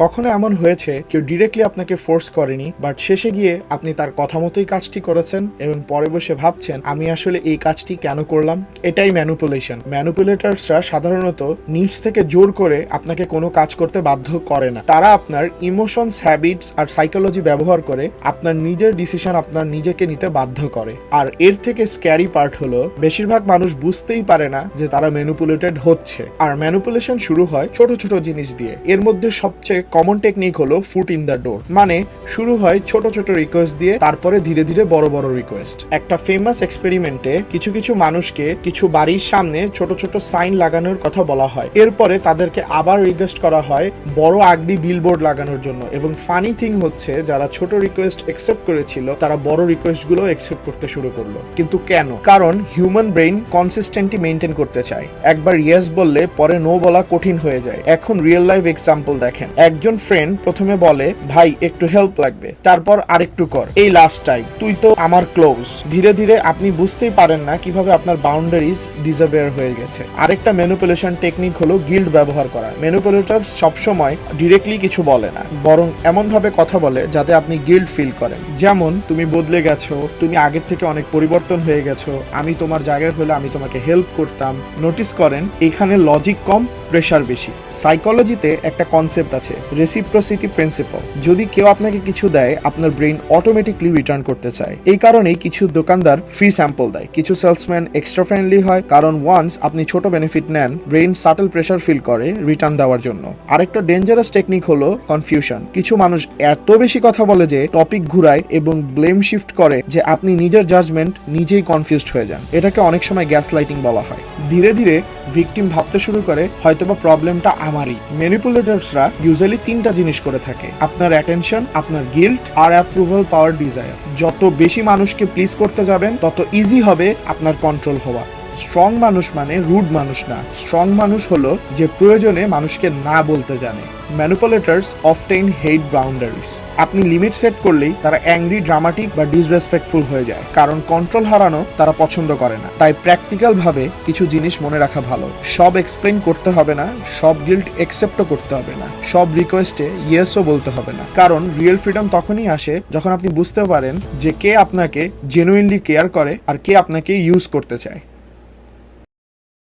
কখনো এমন হয়েছে কেউ ডিরেক্টলি আপনাকে ফোর্স করেনি, বাট শেষে গিয়ে আপনি তার কথা মতোই কাজটি করেছেন এবং পরে বসে ভাবছেন আমি আসলে এই কাজটি কেন করলাম? এটাই ম্যানুপুলেশন। ম্যানুপুলেটরসরা সাধারণত নিজ থেকে জোর করে আপনাকে কোনো কাজ করতে বাধ্য করে না। তারা আপনার ইমোশনস, হ্যাবিটস আর সাইকোলজি ব্যবহার করে আপনার নিজের ডিসিশন আপনার নিজেকে নিতে বাধ্য করে। আর এর থেকে স্ক্যারি পার্ট হলো বেশিরভাগ মানুষ বুঝতেই পারে না যে তারা ম্যানুপুলেটেড হচ্ছে। আর ম্যানুপুলেশন শুরু হয় ছোট ছোট জিনিস দিয়ে। এর মধ্যে সবচেয়ে কমন টেকনিক হলো ফুট ইন দ্য ডোর। মানে শুরু হয় ছোট ছোট রিকোয়েস্ট দিয়ে, তারপরে ধীরে ধীরে বড় বড় রিকোয়েস্ট। একটা ফেমাস এক্সপেরিমেন্টে কিছু কিছু মানুষকে কিছু বাড়ির সামনে ছোট ছোট সাইন লাগানোর কথা বলা হয়। এরপরে তাদেরকে আবার রিকোয়েস্ট করা হয় বড় আগলি বিলবোর্ড লাগানোর জন্য। এবং ফানি থিং হচ্ছে, যারা ছোট রিকোয়েস্ট একসেপ্ট করেছিল তারা বড় রিকোয়েস্ট গুলো একসেপ্ট করতে শুরু করলো। কিন্তু কেন? কারণ হিউম্যান ব্রেইন কনসিস্টেন্টি মেনটেন করতে চায়। একবার ইয়েস বললে পরে নো বলা কঠিন হয়ে যায়। এখন রিয়েল লাইফ এক্সাম্পল দেখেন। একজন ফ্রেন্ড প্রথমে বলে ভাই একটু হেল্প লাগবে, তারপর আরেকটু কর, এই লাস্ট টাইম, তুই তো আমার ক্লোজ। ধীরে ধীরে আপনি বুঝতেই পারেন না কিভাবে আপনার বাউন্ডারিজ ডিসঅ্যাপিয়ার হয়ে গেছে। আরেকটা ম্যানিপুলেশন টেকনিক হলো গিল্ট ব্যবহার করা। ম্যানিপুলেটর সবসময় ডিরেক্টলি কিছু বলে না, বরং এমন ভাবে কথা বলে যাতে আপনি গিল্ট ফিল করেন। যেমন তুমি বদলে গেছো, তুমি আগের থেকে অনেক পরিবর্তন হয়ে গেছো, আমি তোমার জায়গায় হলে আমি তোমাকে হেল্প করতাম। নোটিস করেন এখানে লজিক কম, প্রেশার বেশি। সাইকোলজিতে একটা কনসেপ্ট আছে, রেসিপ্রোসিটি প্রিন্সিপাল। যদি কেউ আপনাকে কিছু দেয় আপনার ব্রেইন অটোমেটিকলি রিটার্ন করতে চায়। এই কারণেই কিছু দোকানদার ফ্রি স্যাম্পল দেয়, কিছু সেলসম্যান এক্সট্রা ফ্রেন্ডলি হয়, কারণ ওয়ান্স আপনি ছোট বেনিফিট নেন ব্রেইন সাটল প্রেশার ফিল করে রিটার্ন দেওয়ার জন্য। আরেকটা ডেঞ্জারাস টেকনিক হলো কনফিউশন। কিছু মানুষ এত বেশি কথা বলে যে টপিক ঘুরায় এবং ব্লেম শিফট করে যে আপনি নিজের জাজমেন্ট নিজেই কনফিউজড হয়ে যান। এটাকে অনেক সময় গ্যাস লাইটিং বলা হয়। ধীরে ধীরে ভিকটিম ভাবতে শুরু করে হয়তোবা প্রবলেমটা আমারই। ম্যানিপুলেটরসরা ইউজুয়ালি তিনটা জিনিস করে থাকে: আপনার অ্যাটেনশন, আপনার গিল্ট আর অ্যাপ্রুভাল পাওয়ার ডিজায়ার। যত বেশি মানুষকে প্লিজ করতে যাবেন তত ইজি হবে আপনার কন্ট্রোল হওয়া। স্ট্রং মানুষ মানে রুড মানুষ না। স্ট্রং মানুষ হলো যে প্রয়োজনে মানুষকে না বলতে জানে। ম্যানিপুলেটরস অফটেন হেট বাউন্ডারিজ। আপনি লিমিট সেট করলেই তারা অ্যাংরি, ড্রামাটিক বা ডিসরেসপেক্টফুল হয়ে যায়, কারণ কন্ট্রোল হারানো তারা পছন্দ করে না। তাই প্র্যাকটিক্যাল ভাবে কিছু জিনিস মনে রাখা ভালো। সব এক্সপ্লেন করতে হবে না, সব গিল্ট একসেপ্টও করতে হবে না, সব রিকোয়েস্টে ইয়েসও বলতে হবে না। কারণ রিয়েল ফ্রিডম তখনই আসে যখন আপনি বুঝতে পারেন যে কে আপনাকে জেনুইনলি কেয়ার করে আর কে আপনাকে ইউজ করতে চায়।